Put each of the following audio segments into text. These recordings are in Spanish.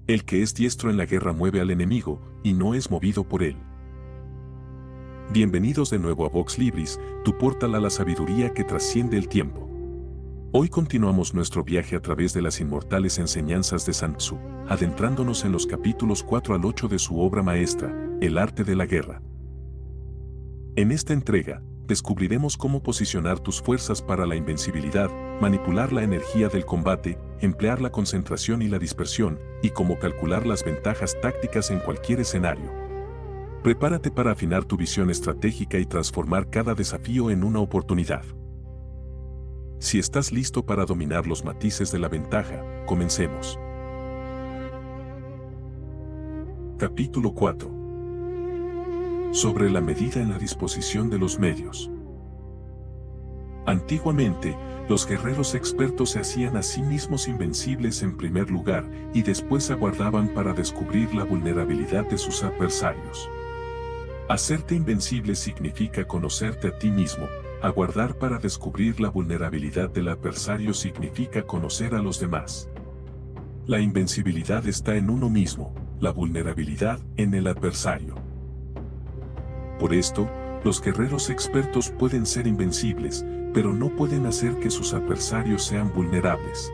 El que es diestro en la guerra mueve al enemigo, y no es movido por él. Bienvenidos de nuevo a Vox Libris, tu portal a la sabiduría que trasciende el tiempo. Hoy continuamos nuestro viaje a través de las inmortales enseñanzas de Sun Tzu, adentrándonos en los capítulos 4 al 8 de su obra maestra, El arte de la guerra. En esta entrega, descubriremos cómo posicionar tus fuerzas para la invencibilidad, manipular la energía del combate, emplear la concentración y la dispersión, y cómo calcular las ventajas tácticas en cualquier escenario. Prepárate para afinar tu visión estratégica y transformar cada desafío en una oportunidad. Si estás listo para dominar los matices de la ventaja, comencemos. Capítulo 4. Sobre la medida en la disposición de los medios. Antiguamente, los guerreros expertos se hacían a sí mismos invencibles en primer lugar y después aguardaban para descubrir la vulnerabilidad de sus adversarios. Hacerte invencible significa conocerte a ti mismo, aguardar para descubrir la vulnerabilidad del adversario significa conocer a los demás. La invencibilidad está en uno mismo, la vulnerabilidad en el adversario. Por esto, los guerreros expertos pueden ser invencibles, pero no pueden hacer que sus adversarios sean vulnerables.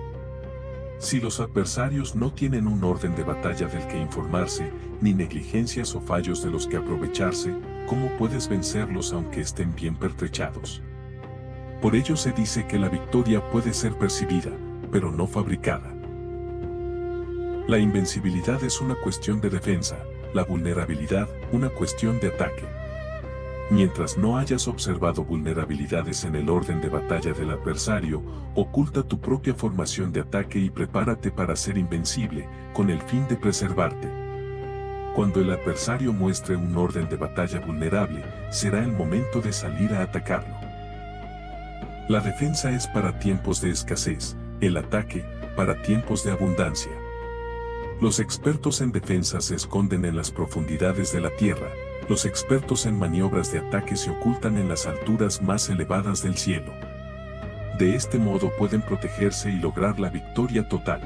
Si los adversarios no tienen un orden de batalla del que informarse, ni negligencias o fallos de los que aprovecharse, ¿cómo puedes vencerlos aunque estén bien pertrechados? Por ello se dice que la victoria puede ser percibida, pero no fabricada. La invencibilidad es una cuestión de defensa, la vulnerabilidad una cuestión de ataque. Mientras no hayas observado vulnerabilidades en el orden de batalla del adversario, oculta tu propia formación de ataque y prepárate para ser invencible, con el fin de preservarte. Cuando el adversario muestre un orden de batalla vulnerable, será el momento de salir a atacarlo. La defensa es para tiempos de escasez, el ataque, para tiempos de abundancia. Los expertos en defensa se esconden en las profundidades de la tierra. Los expertos en maniobras de ataque se ocultan en las alturas más elevadas del cielo. De este modo pueden protegerse y lograr la victoria total.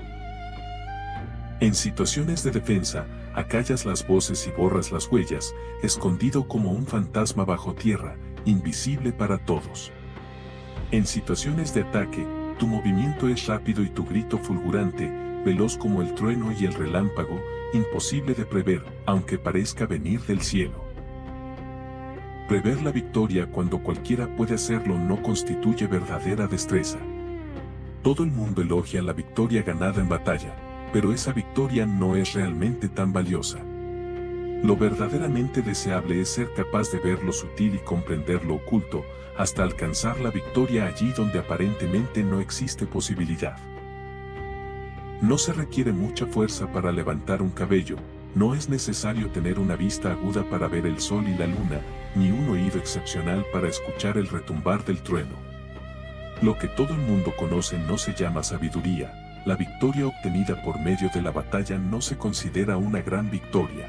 En situaciones de defensa, acallas las voces y borras las huellas, escondido como un fantasma bajo tierra, invisible para todos. En situaciones de ataque, tu movimiento es rápido y tu grito fulgurante, veloz como el trueno y el relámpago, imposible de prever, aunque parezca venir del cielo. Prever la victoria cuando cualquiera puede hacerlo no constituye verdadera destreza. Todo el mundo elogia la victoria ganada en batalla, pero esa victoria no es realmente tan valiosa. Lo verdaderamente deseable es ser capaz de ver lo sutil y comprender lo oculto, hasta alcanzar la victoria allí donde aparentemente no existe posibilidad. No se requiere mucha fuerza para levantar un cabello, no es necesario tener una vista aguda para ver el sol y la luna, ni un oído excepcional para escuchar el retumbar del trueno. Lo que todo el mundo conoce no se llama sabiduría, la victoria obtenida por medio de la batalla no se considera una gran victoria.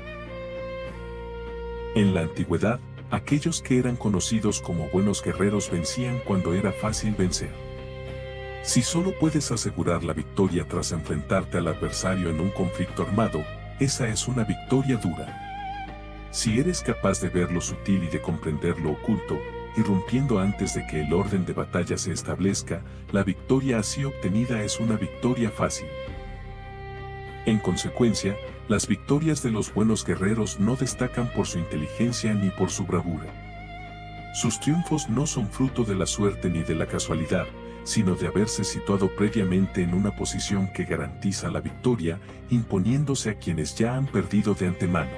En la antigüedad, aquellos que eran conocidos como buenos guerreros vencían cuando era fácil vencer. Si solo puedes asegurar la victoria tras enfrentarte al adversario en un conflicto armado, esa es una victoria dura. Si eres capaz de ver lo sutil y de comprender lo oculto, irrumpiendo antes de que el orden de batalla se establezca, la victoria así obtenida es una victoria fácil. En consecuencia, las victorias de los buenos guerreros no destacan por su inteligencia ni por su bravura. Sus triunfos no son fruto de la suerte ni de la casualidad, sino de haberse situado previamente en una posición que garantiza la victoria, imponiéndose a quienes ya han perdido de antemano.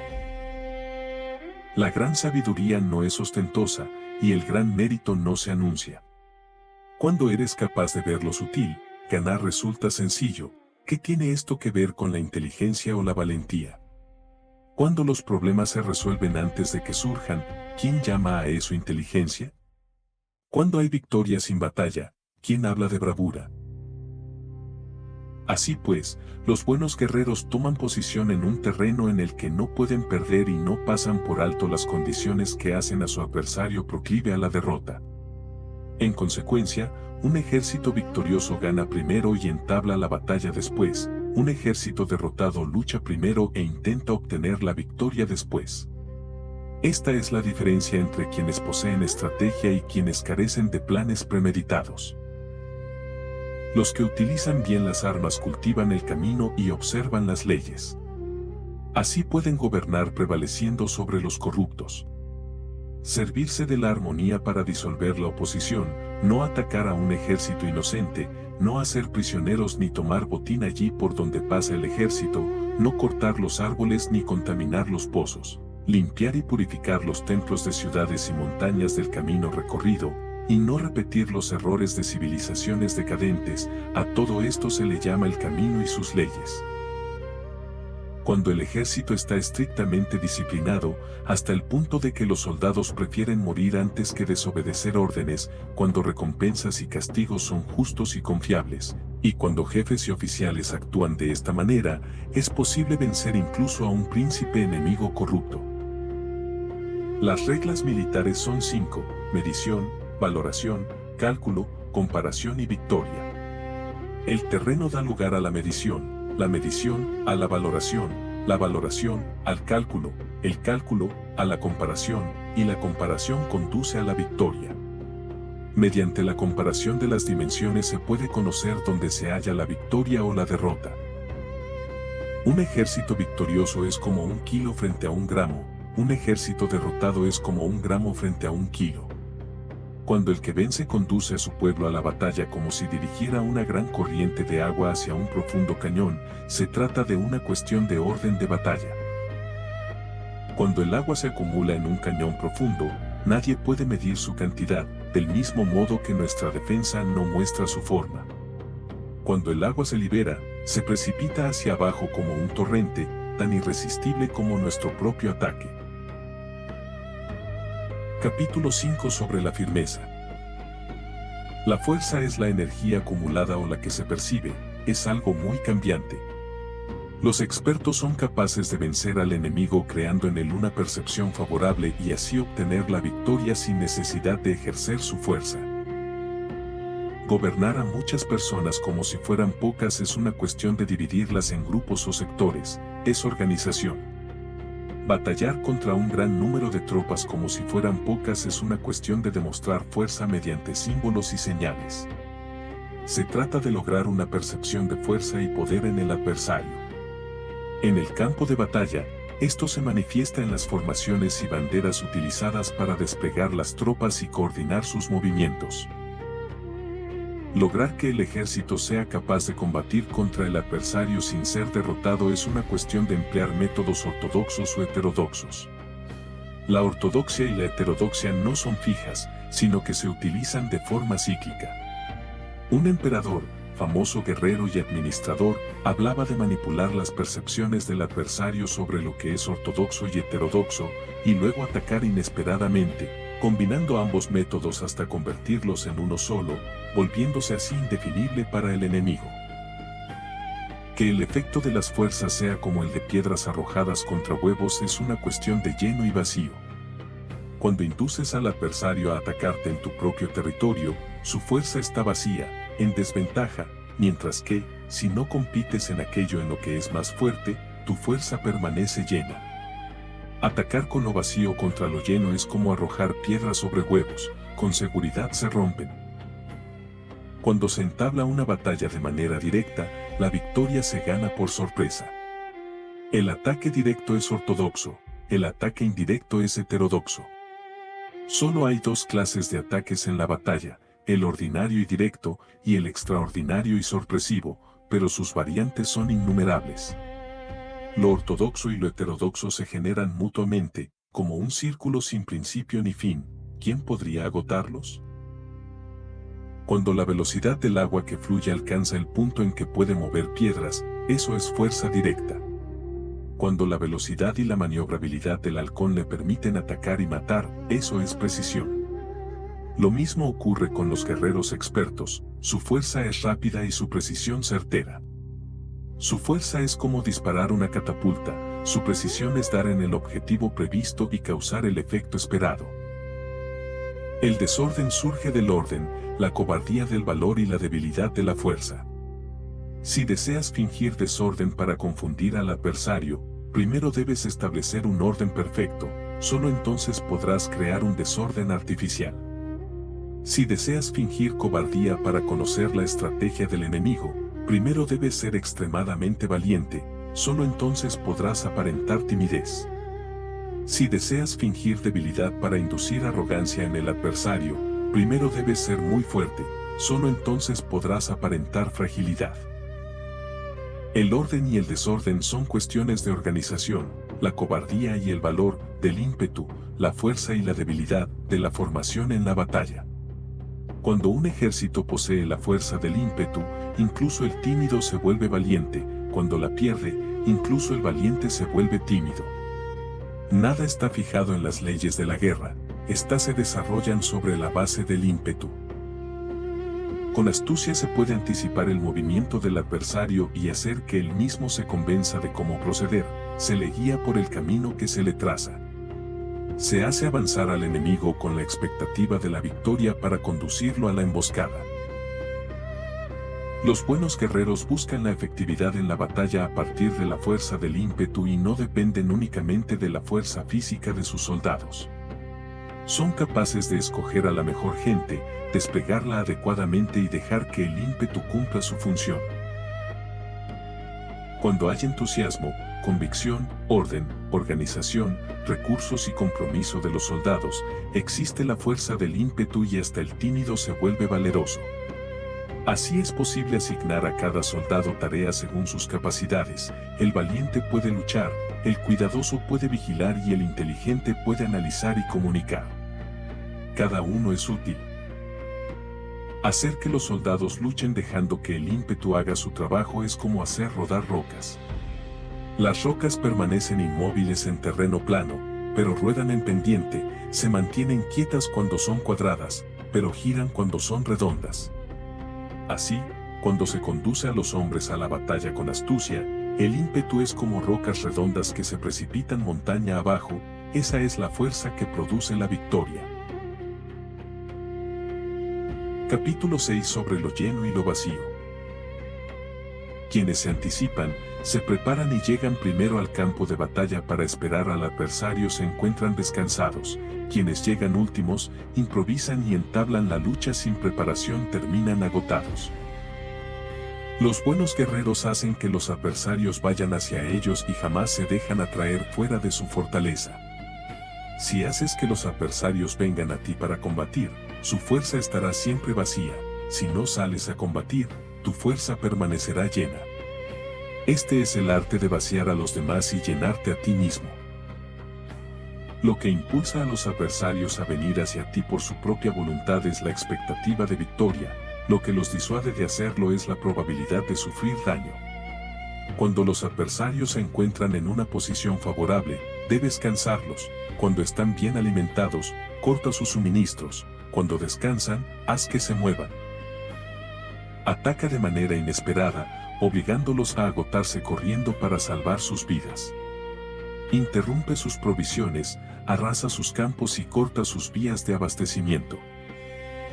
La gran sabiduría no es ostentosa, y el gran mérito no se anuncia. Cuando eres capaz de ver lo sutil, ganar resulta sencillo. ¿Qué tiene esto que ver con la inteligencia o la valentía? Cuando los problemas se resuelven antes de que surjan, ¿quién llama a eso inteligencia? Cuando hay victoria sin batalla, ¿quién habla de bravura? Así pues, los buenos guerreros toman posición en un terreno en el que no pueden perder y no pasan por alto las condiciones que hacen a su adversario proclive a la derrota. En consecuencia, un ejército victorioso gana primero y entabla la batalla después, un ejército derrotado lucha primero e intenta obtener la victoria después. Esta es la diferencia entre quienes poseen estrategia y quienes carecen de planes premeditados. Los que utilizan bien las armas cultivan el camino y observan las leyes. Así pueden gobernar prevaleciendo sobre los corruptos. Servirse de la armonía para disolver la oposición, no atacar a un ejército inocente, no hacer prisioneros ni tomar botín allí por donde pasa el ejército, no cortar los árboles ni contaminar los pozos, limpiar y purificar los templos de ciudades y montañas del camino recorrido, y no repetir los errores de civilizaciones decadentes. A todo esto se le llama el camino y sus leyes. Cuando el ejército está estrictamente disciplinado, hasta el punto de que los soldados prefieren morir antes que desobedecer órdenes, cuando recompensas y castigos son justos y confiables, y cuando jefes y oficiales actúan de esta manera, es posible vencer incluso a un príncipe enemigo corrupto. Las reglas militares son 5: medición, valoración, cálculo, comparación y victoria. El terreno da lugar a la medición a la valoración al cálculo, el cálculo a la comparación, y la comparación conduce a la victoria. Mediante la comparación de las dimensiones se puede conocer dónde se halla la victoria o la derrota. Un ejército victorioso es como 1 kilo frente a 1 gramo, un ejército derrotado es como 1 gramo frente a 1 kilo. Cuando el que vence conduce a su pueblo a la batalla como si dirigiera una gran corriente de agua hacia un profundo cañón, se trata de una cuestión de orden de batalla. Cuando el agua se acumula en un cañón profundo, nadie puede medir su cantidad, del mismo modo que nuestra defensa no muestra su forma. Cuando el agua se libera, se precipita hacia abajo como un torrente, tan irresistible como nuestro propio ataque. Capítulo 5 sobre la firmeza. La fuerza es la energía acumulada o la que se percibe, es algo muy cambiante. Los expertos son capaces de vencer al enemigo creando en él una percepción favorable y así obtener la victoria sin necesidad de ejercer su fuerza. Gobernar a muchas personas como si fueran pocas es una cuestión de dividirlas en grupos o sectores, es organización. Batallar contra un gran número de tropas como si fueran pocas es una cuestión de demostrar fuerza mediante símbolos y señales. Se trata de lograr una percepción de fuerza y poder en el adversario. En el campo de batalla, esto se manifiesta en las formaciones y banderas utilizadas para desplegar las tropas y coordinar sus movimientos. Lograr que el ejército sea capaz de combatir contra el adversario sin ser derrotado es una cuestión de emplear métodos ortodoxos o heterodoxos. La ortodoxia y la heterodoxia no son fijas, sino que se utilizan de forma cíclica. Un emperador, famoso guerrero y administrador, hablaba de manipular las percepciones del adversario sobre lo que es ortodoxo y heterodoxo, y luego atacar inesperadamente, combinando ambos métodos hasta convertirlos en uno solo, volviéndose así indefinible para el enemigo. Que el efecto de las fuerzas sea como el de piedras arrojadas contra huevos es una cuestión de lleno y vacío. Cuando induces al adversario a atacarte en tu propio territorio, su fuerza está vacía, en desventaja, mientras que, si no compites en aquello en lo que es más fuerte, tu fuerza permanece llena. Atacar con lo vacío contra lo lleno es como arrojar piedras sobre huevos, con seguridad se rompen. Cuando se entabla una batalla de manera directa, la victoria se gana por sorpresa. El ataque directo es ortodoxo, el ataque indirecto es heterodoxo. Solo hay 2 clases de ataques en la batalla, el ordinario y directo, y el extraordinario y sorpresivo, pero sus variantes son innumerables. Lo ortodoxo y lo heterodoxo se generan mutuamente, como un círculo sin principio ni fin. ¿Quién podría agotarlos? Cuando la velocidad del agua que fluye alcanza el punto en que puede mover piedras, eso es fuerza directa. Cuando la velocidad y la maniobrabilidad del halcón le permiten atacar y matar, eso es precisión. Lo mismo ocurre con los guerreros expertos, su fuerza es rápida y su precisión certera. Su fuerza es como disparar una catapulta, su precisión es dar en el objetivo previsto y causar el efecto esperado. El desorden surge del orden, la cobardía del valor y la debilidad de la fuerza. Si deseas fingir desorden para confundir al adversario, primero debes establecer un orden perfecto, solo entonces podrás crear un desorden artificial. Si deseas fingir cobardía para conocer la estrategia del enemigo, primero debes ser extremadamente valiente, solo entonces podrás aparentar timidez. Si deseas fingir debilidad para inducir arrogancia en el adversario, primero debes ser muy fuerte, solo entonces podrás aparentar fragilidad. El orden y el desorden son cuestiones de organización, la cobardía y el valor, del ímpetu, la fuerza y la debilidad, de la formación en la batalla. Cuando un ejército posee la fuerza del ímpetu, incluso el tímido se vuelve valiente, cuando la pierde, incluso el valiente se vuelve tímido. Nada está fijado en las leyes de la guerra, estas se desarrollan sobre la base del ímpetu. Con astucia se puede anticipar el movimiento del adversario y hacer que él mismo se convenza de cómo proceder, se le guía por el camino que se le traza. Se hace avanzar al enemigo con la expectativa de la victoria para conducirlo a la emboscada. Los buenos guerreros buscan la efectividad en la batalla a partir de la fuerza del ímpetu y no dependen únicamente de la fuerza física de sus soldados. Son capaces de escoger a la mejor gente, desplegarla adecuadamente y dejar que el ímpetu cumpla su función. Cuando hay entusiasmo, convicción, orden, organización, recursos y compromiso de los soldados, existe la fuerza del ímpetu y hasta el tímido se vuelve valeroso. Así es posible asignar a cada soldado tareas según sus capacidades. El valiente puede luchar, el cuidadoso puede vigilar y el inteligente puede analizar y comunicar. Cada uno es útil. Hacer que los soldados luchen dejando que el ímpetu haga su trabajo es como hacer rodar rocas. Las rocas permanecen inmóviles en terreno plano, pero ruedan en pendiente, se mantienen quietas cuando son cuadradas, pero giran cuando son redondas. Así, cuando se conduce a los hombres a la batalla con astucia, el ímpetu es como rocas redondas que se precipitan montaña abajo, esa es la fuerza que produce la victoria. Capítulo 6 sobre lo lleno y lo vacío. Quienes se anticipan, se preparan y llegan primero al campo de batalla para esperar al adversario se encuentran descansados. Quienes llegan últimos, improvisan y entablan la lucha sin preparación terminan agotados. Los buenos guerreros hacen que los adversarios vayan hacia ellos y jamás se dejan atraer fuera de su fortaleza. Si haces que los adversarios vengan a ti para combatir, su fuerza estará siempre vacía. Si no sales a combatir, tu fuerza permanecerá llena. Este es el arte de vaciar a los demás y llenarte a ti mismo. Lo que impulsa a los adversarios a venir hacia ti por su propia voluntad es la expectativa de victoria, lo que los disuade de hacerlo es la probabilidad de sufrir daño. Cuando los adversarios se encuentran en una posición favorable, debes cansarlos. Cuando están bien alimentados, corta sus suministros. Cuando descansan, haz que se muevan. Ataca de manera inesperada, obligándolos a agotarse corriendo para salvar sus vidas. Interrumpe sus provisiones, arrasa sus campos y corta sus vías de abastecimiento.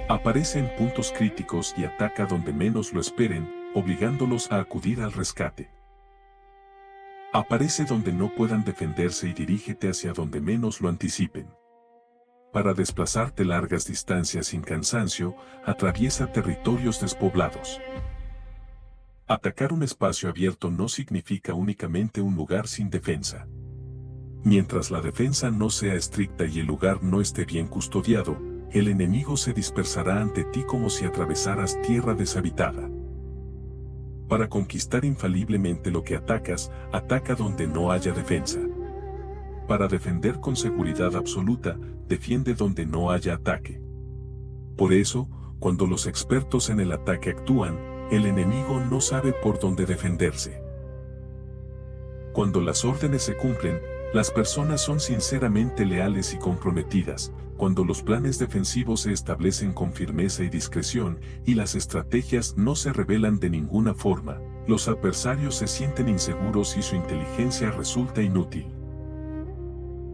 Aparece en puntos críticos y ataca donde menos lo esperen, obligándolos a acudir al rescate. Aparece donde no puedan defenderse y dirígete hacia donde menos lo anticipen. Para desplazarte largas distancias sin cansancio, atraviesa territorios despoblados. Atacar un espacio abierto no significa únicamente un lugar sin defensa. Mientras la defensa no sea estricta y el lugar no esté bien custodiado, el enemigo se dispersará ante ti como si atravesaras tierra deshabitada. Para conquistar infaliblemente lo que atacas, ataca donde no haya defensa. Para defender con seguridad absoluta, defiende donde no haya ataque. Por eso, cuando los expertos en el ataque actúan, el enemigo no sabe por dónde defenderse. Cuando las órdenes se cumplen, las personas son sinceramente leales y comprometidas. Cuando los planes defensivos se establecen con firmeza y discreción, y las estrategias no se revelan de ninguna forma, los adversarios se sienten inseguros y su inteligencia resulta inútil.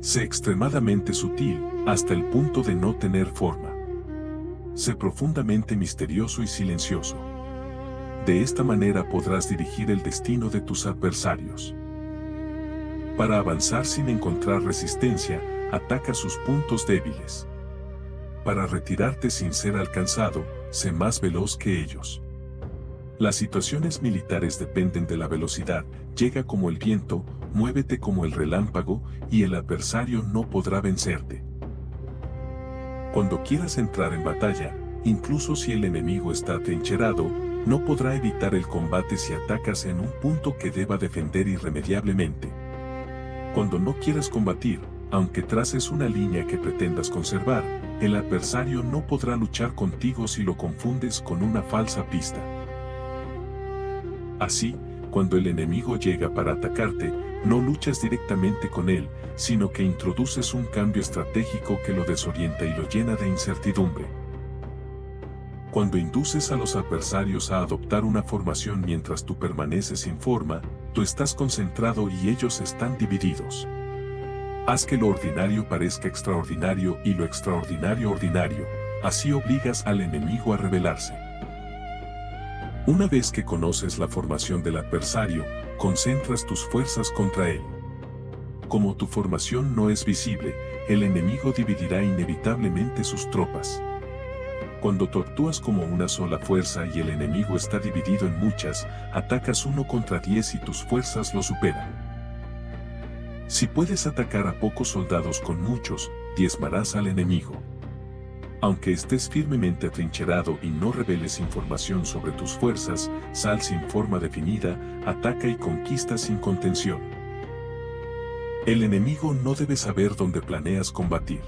Sé extremadamente sutil, hasta el punto de no tener forma. Sé profundamente misterioso y silencioso. De esta manera podrás dirigir el destino de tus adversarios. Para avanzar sin encontrar resistencia, ataca sus puntos débiles. Para retirarte sin ser alcanzado, sé más veloz que ellos. Las situaciones militares dependen de la velocidad, llega como el viento, muévete como el relámpago, y el adversario no podrá vencerte. Cuando quieras entrar en batalla, incluso si el enemigo está atrincherado, no podrá evitar el combate si atacas en un punto que deba defender irremediablemente. Cuando no quieras combatir, aunque traces una línea que pretendas conservar, el adversario no podrá luchar contigo si lo confundes con una falsa pista. Así, cuando el enemigo llega para atacarte, no luchas directamente con él, sino que introduces un cambio estratégico que lo desorienta y lo llena de incertidumbre. Cuando induces a los adversarios a adoptar una formación mientras tú permaneces sin forma, tú estás concentrado y ellos están divididos. Haz que lo ordinario parezca extraordinario y lo extraordinario ordinario, así obligas al enemigo a rebelarse. Una vez que conoces la formación del adversario, concentras tus fuerzas contra él. Como tu formación no es visible, el enemigo dividirá inevitablemente sus tropas. Cuando tú actúas como una sola fuerza y el enemigo está dividido en muchas, atacas 1 contra 10 y tus fuerzas lo superan. Si puedes atacar a pocos soldados con muchos, diezmarás al enemigo. Aunque estés firmemente atrincherado y no reveles información sobre tus fuerzas, sal sin forma definida, ataca y conquista sin contención. El enemigo no debe saber dónde planeas combatir.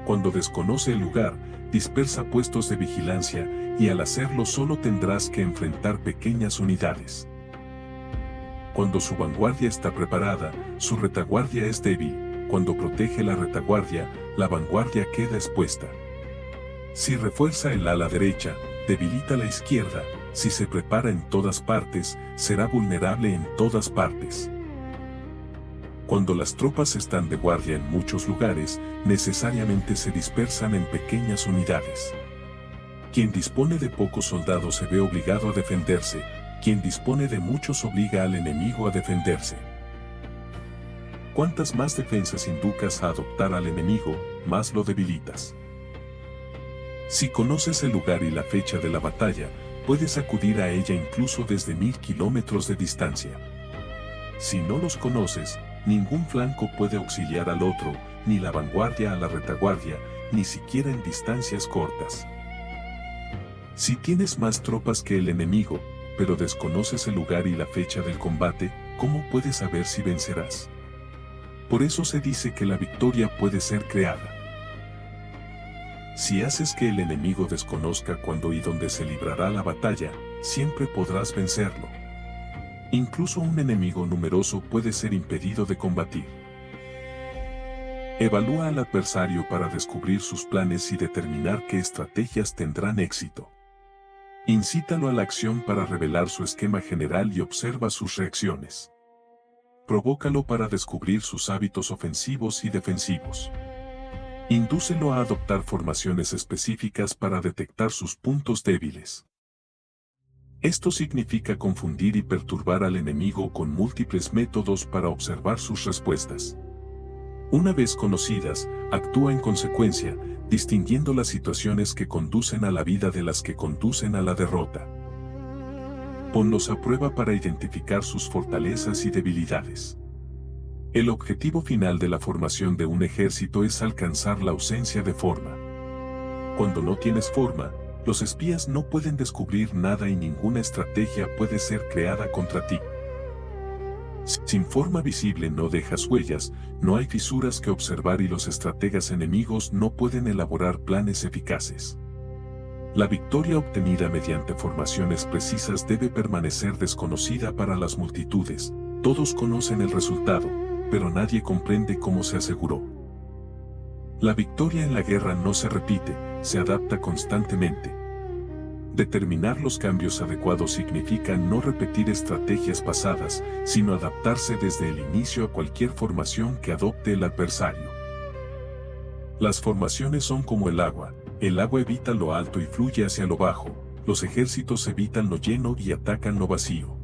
Cuando desconoce el lugar, dispersa puestos de vigilancia, y al hacerlo solo tendrás que enfrentar pequeñas unidades. Cuando su vanguardia está preparada, su retaguardia es débil. Cuando protege la retaguardia, la vanguardia queda expuesta. Si refuerza el ala derecha, debilita la izquierda. Si se prepara en todas partes, será vulnerable en todas partes. Cuando las tropas están de guardia en muchos lugares, necesariamente se dispersan en pequeñas unidades. Quien dispone de pocos soldados se ve obligado a defenderse, quien dispone de muchos obliga al enemigo a defenderse. Cuantas más defensas inducas a adoptar al enemigo, más lo debilitas. Si conoces el lugar y la fecha de la batalla, puedes acudir a ella incluso desde 1000 kilómetros de distancia. Si no los conoces, ningún flanco puede auxiliar al otro, ni la vanguardia a la retaguardia, ni siquiera en distancias cortas. Si tienes más tropas que el enemigo, pero desconoces el lugar y la fecha del combate, ¿cómo puedes saber si vencerás? Por eso se dice que la victoria puede ser creada. Si haces que el enemigo desconozca cuándo y dónde se librará la batalla, siempre podrás vencerlo. Incluso un enemigo numeroso puede ser impedido de combatir. Evalúa al adversario para descubrir sus planes y determinar qué estrategias tendrán éxito. Incítalo a la acción para revelar su esquema general y observa sus reacciones. Provócalo para descubrir sus hábitos ofensivos y defensivos. Indúcelo a adoptar formaciones específicas para detectar sus puntos débiles. Esto significa confundir y perturbar al enemigo con múltiples métodos para observar sus respuestas. Una vez conocidas, actúa en consecuencia, distinguiendo las situaciones que conducen a la vida de las que conducen a la derrota. Ponlos a prueba para identificar sus fortalezas y debilidades. El objetivo final de la formación de un ejército es alcanzar la ausencia de forma. Cuando no tienes forma, los espías no pueden descubrir nada y ninguna estrategia puede ser creada contra ti. Sin forma visible no dejas huellas, no hay fisuras que observar y los estrategas enemigos no pueden elaborar planes eficaces. La victoria obtenida mediante formaciones precisas debe permanecer desconocida para las multitudes. Todos conocen el resultado, pero nadie comprende cómo se aseguró. La victoria en la guerra no se repite, se adapta constantemente. Determinar los cambios adecuados significa no repetir estrategias pasadas, sino adaptarse desde el inicio a cualquier formación que adopte el adversario. Las formaciones son como el agua evita lo alto y fluye hacia lo bajo, los ejércitos evitan lo lleno y atacan lo vacío.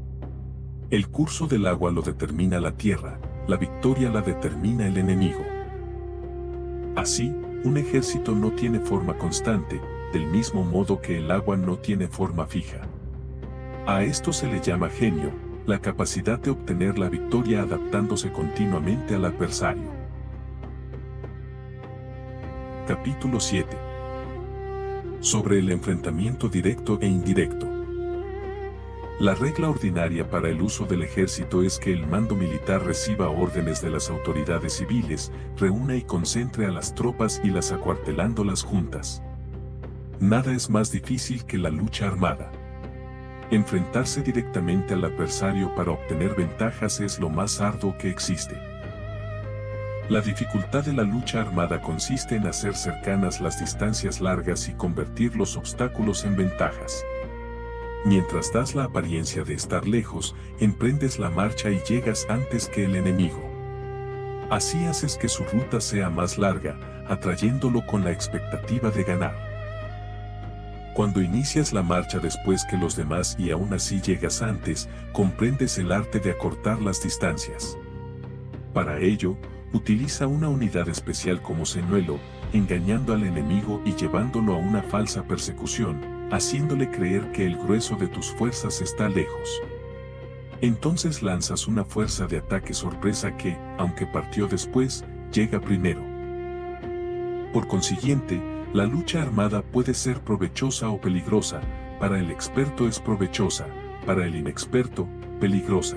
El curso del agua lo determina la tierra, la victoria la determina el enemigo. Así, un ejército no tiene forma constante, del mismo modo que el agua no tiene forma fija. A esto se le llama genio, la capacidad de obtener la victoria adaptándose continuamente al adversario. Capítulo 7. Sobre el enfrentamiento directo e indirecto. La regla ordinaria para el uso del ejército es que el mando militar reciba órdenes de las autoridades civiles, reúna y concentre a las tropas y las acuartelándolas juntas. Nada es más difícil que la lucha armada. Enfrentarse directamente al adversario para obtener ventajas es lo más arduo que existe. La dificultad de la lucha armada consiste en hacer cercanas las distancias largas y convertir los obstáculos en ventajas. Mientras das la apariencia de estar lejos, emprendes la marcha y llegas antes que el enemigo. Así haces que su ruta sea más larga, atrayéndolo con la expectativa de ganar. Cuando inicias la marcha después que los demás y aún así llegas antes, comprendes el arte de acortar las distancias. Para ello, utiliza una unidad especial como señuelo, engañando al enemigo y llevándolo a una falsa persecución, haciéndole creer que el grueso de tus fuerzas está lejos. Entonces lanzas una fuerza de ataque sorpresa que, aunque partió después, llega primero. Por consiguiente, la lucha armada puede ser provechosa o peligrosa, para el experto es provechosa, para el inexperto, peligrosa.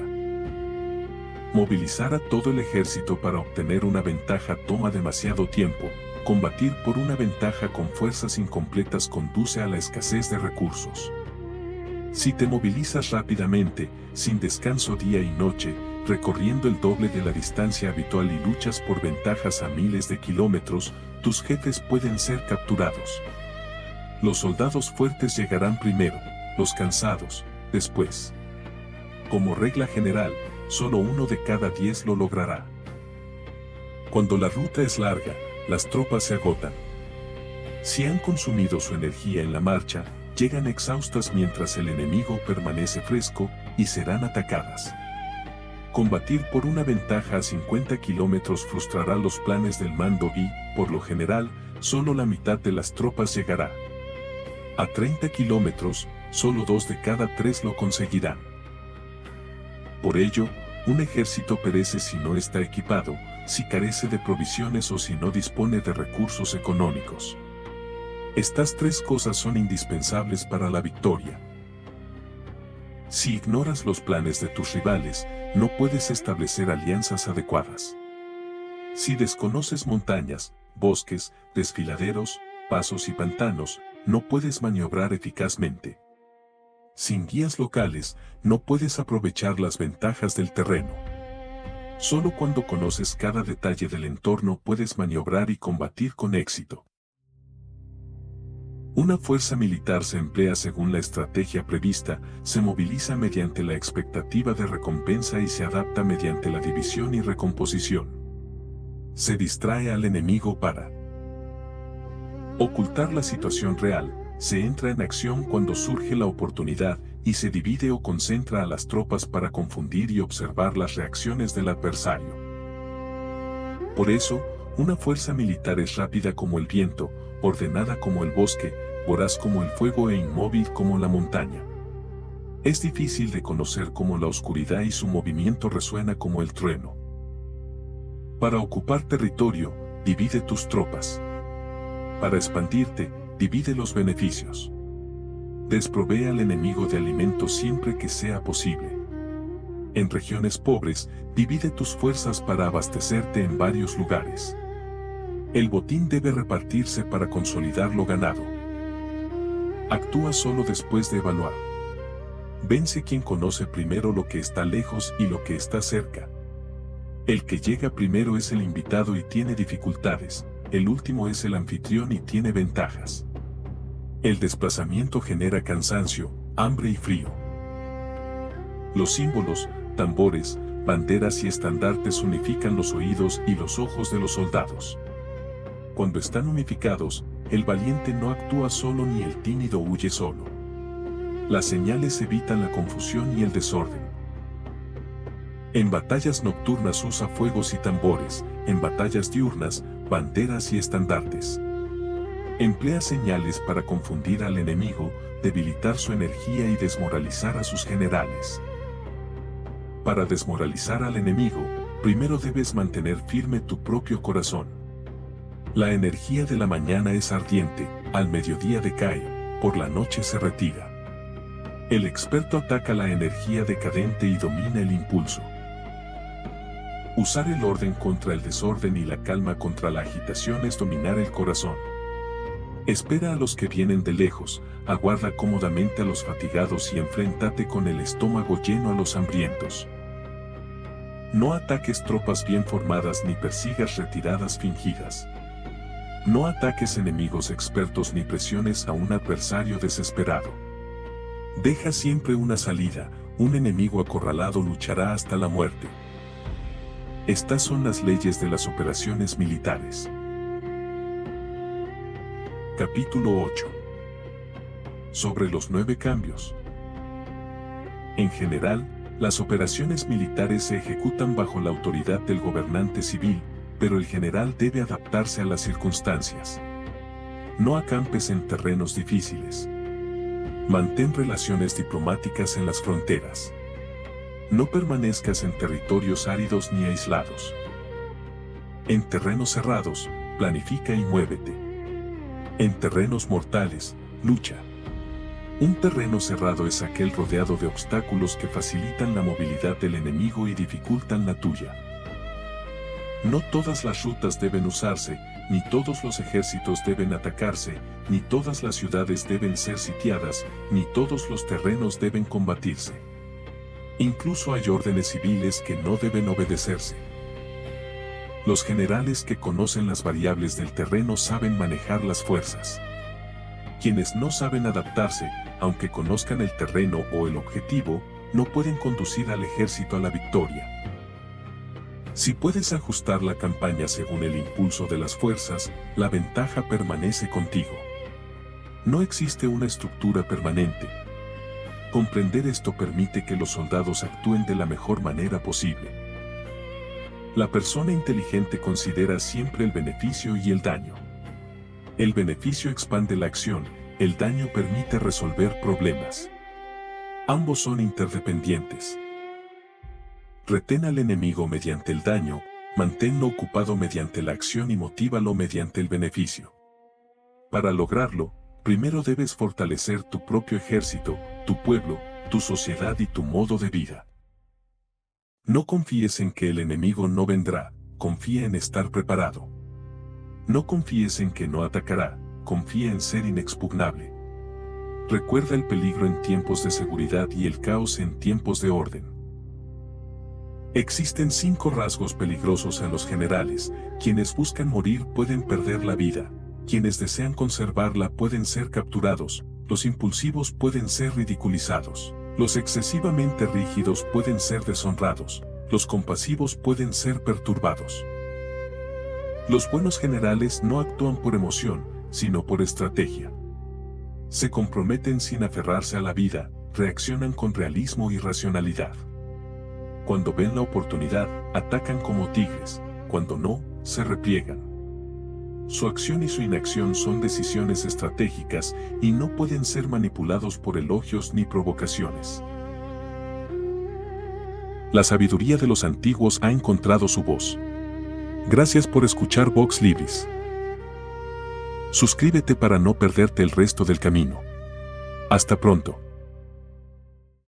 Movilizar a todo el ejército para obtener una ventaja toma demasiado tiempo. Combatir por una ventaja con fuerzas incompletas conduce a la escasez de recursos. Si te movilizas rápidamente, sin descanso día y noche, recorriendo el doble de la distancia habitual y luchas por ventajas a miles de kilómetros, tus jefes pueden ser capturados. Los soldados fuertes llegarán primero, los cansados, después. Como regla general, solo 1 de cada 10 lo logrará. Cuando la ruta es larga, las tropas se agotan. Si han consumido su energía en la marcha, llegan exhaustas mientras el enemigo permanece fresco y serán atacadas. Combatir por una ventaja a 50 kilómetros frustrará los planes del mando y, por lo general, solo la mitad de las tropas llegará. A 30 kilómetros, solo 2 de cada 3 lo conseguirán. Por ello, un ejército perece si no está equipado, si carece de provisiones o si no dispone de recursos económicos. Estas 3 cosas son indispensables para la victoria. Si ignoras los planes de tus rivales, no puedes establecer alianzas adecuadas. Si desconoces montañas, bosques, desfiladeros, pasos y pantanos, no puedes maniobrar eficazmente. Sin guías locales, no puedes aprovechar las ventajas del terreno. Solo cuando conoces cada detalle del entorno puedes maniobrar y combatir con éxito. Una fuerza militar se emplea según la estrategia prevista, se moviliza mediante la expectativa de recompensa y se adapta mediante la división y recomposición. Se distrae al enemigo para ocultar la situación real, se entra en acción cuando surge la oportunidad y se divide o concentra a las tropas para confundir y observar las reacciones del adversario. Por eso, una fuerza militar es rápida como el viento, ordenada como el bosque, voraz como el fuego e inmóvil como la montaña. Es difícil de conocer como la oscuridad y su movimiento resuena como el trueno. Para ocupar territorio, divide tus tropas. Para expandirte, divide los beneficios. Desprovee al enemigo de alimentos siempre que sea posible. En regiones pobres, divide tus fuerzas para abastecerte en varios lugares. El botín debe repartirse para consolidar lo ganado. Actúa solo después de evaluar. Vence quien conoce primero lo que está lejos y lo que está cerca. El que llega primero es el invitado y tiene dificultades, el último es el anfitrión y tiene ventajas. El desplazamiento genera cansancio, hambre y frío. Los símbolos, tambores, banderas y estandartes unifican los oídos y los ojos de los soldados. Cuando están unificados, el valiente no actúa solo ni el tímido huye solo. Las señales evitan la confusión y el desorden. En batallas nocturnas usa fuegos y tambores, en batallas diurnas, banderas y estandartes. Emplea señales para confundir al enemigo, debilitar su energía y desmoralizar a sus generales. Para desmoralizar al enemigo, primero debes mantener firme tu propio corazón. La energía de la mañana es ardiente, al mediodía decae, por la noche se retira. El experto ataca la energía decadente y domina el impulso. Usar el orden contra el desorden y la calma contra la agitación es dominar el corazón. Espera a los que vienen de lejos, aguarda cómodamente a los fatigados y enfréntate con el estómago lleno a los hambrientos. No ataques tropas bien formadas ni persigas retiradas fingidas. No ataques enemigos expertos ni presiones a un adversario desesperado. Deja siempre una salida, un enemigo acorralado luchará hasta la muerte. Estas son las leyes de las operaciones militares. Capítulo 8. Sobre los 9 cambios. En general, las operaciones militares se ejecutan bajo la autoridad del gobernante civil, pero el general debe adaptarse a las circunstancias. No acampes en terrenos difíciles. Mantén relaciones diplomáticas en las fronteras. No permanezcas en territorios áridos ni aislados. En terrenos cerrados, planifica y muévete. En terrenos mortales, lucha. Un terreno cerrado es aquel rodeado de obstáculos que facilitan la movilidad del enemigo y dificultan la tuya. No todas las rutas deben usarse, ni todos los ejércitos deben atacarse, ni todas las ciudades deben ser sitiadas, ni todos los terrenos deben combatirse. Incluso hay órdenes civiles que no deben obedecerse. Los generales que conocen las variables del terreno saben manejar las fuerzas. Quienes no saben adaptarse, aunque conozcan el terreno o el objetivo, no pueden conducir al ejército a la victoria. Si puedes ajustar la campaña según el impulso de las fuerzas, la ventaja permanece contigo. No existe una estructura permanente. Comprender esto permite que los soldados actúen de la mejor manera posible. La persona inteligente considera siempre el beneficio y el daño. El beneficio expande la acción, el daño permite resolver problemas. Ambos son interdependientes. Retén al enemigo mediante el daño, manténlo ocupado mediante la acción y motívalo mediante el beneficio. Para lograrlo, primero debes fortalecer tu propio ejército, tu pueblo, tu sociedad y tu modo de vida. No confíes en que el enemigo no vendrá, confía en estar preparado. No confíes en que no atacará, confía en ser inexpugnable. Recuerda el peligro en tiempos de seguridad y el caos en tiempos de orden. Existen 5 rasgos peligrosos en los generales: quienes buscan morir pueden perder la vida, quienes desean conservarla pueden ser capturados, los impulsivos pueden ser ridiculizados, los excesivamente rígidos pueden ser deshonrados, los compasivos pueden ser perturbados. Los buenos generales no actúan por emoción, sino por estrategia. Se comprometen sin aferrarse a la vida, reaccionan con realismo y racionalidad. Cuando ven la oportunidad, atacan como tigres, cuando no, se repliegan. Su acción y su inacción son decisiones estratégicas y no pueden ser manipulados por elogios ni provocaciones. La sabiduría de los antiguos ha encontrado su voz. Gracias por escuchar Vox Libris. Suscríbete para no perderte el resto del camino. Hasta pronto.